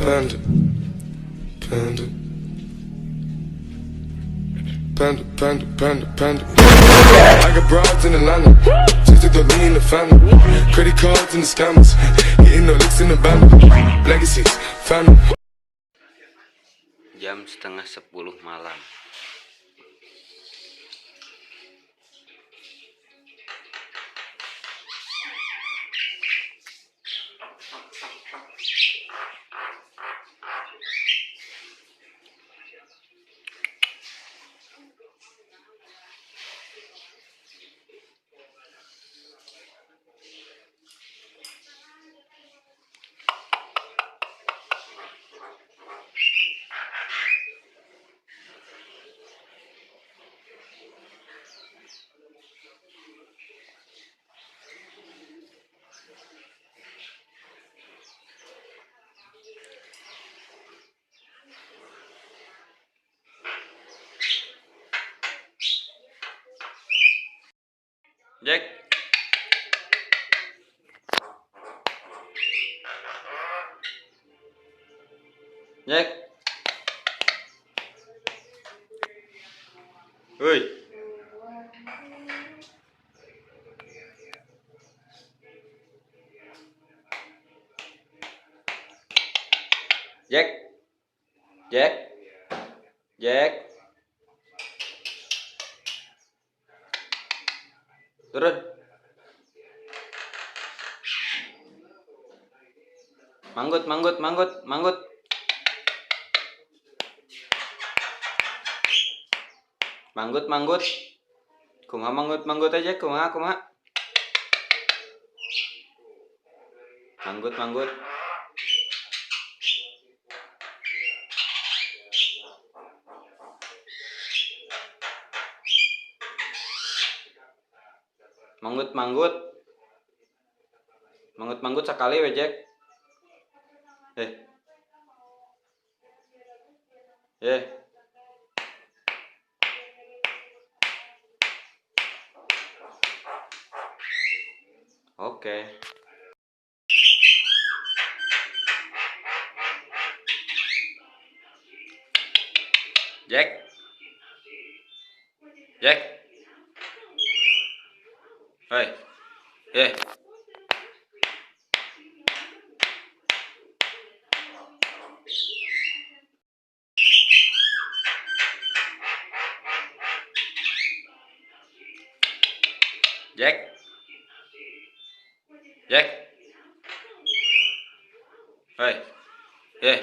Panda, panda, panda, panda, panda, panda. I got broads in Atlanta, just took the lean in the family. Credit cards and the scammers, hitting the licks in the band. Legacies, family. Jam 9:30 malam. Jack. Jack. Woi. Jack. Jack. Jack. Turun. Manggut, manggut, manggut, manggut. Manggut, manggut. Kumaha manggut, manggut aja, kumaha, kumaha. Manggut, manggut. Manggut, manggut. Manggut, manggut sekali we, Jack. Oke. Jack. Jack. Hei. Jack. Jack. Hei. Jack.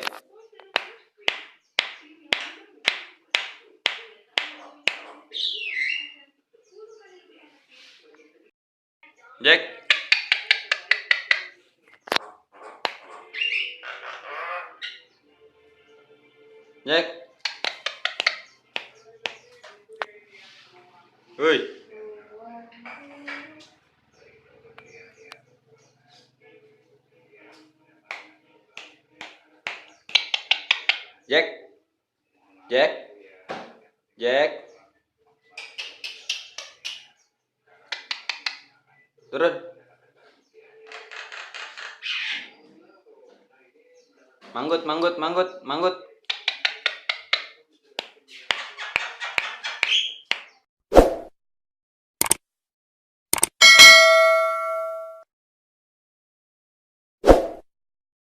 Jack. Woi. Jack. Jack. Jack. Turun. Manggut, manggut, manggut, manggut.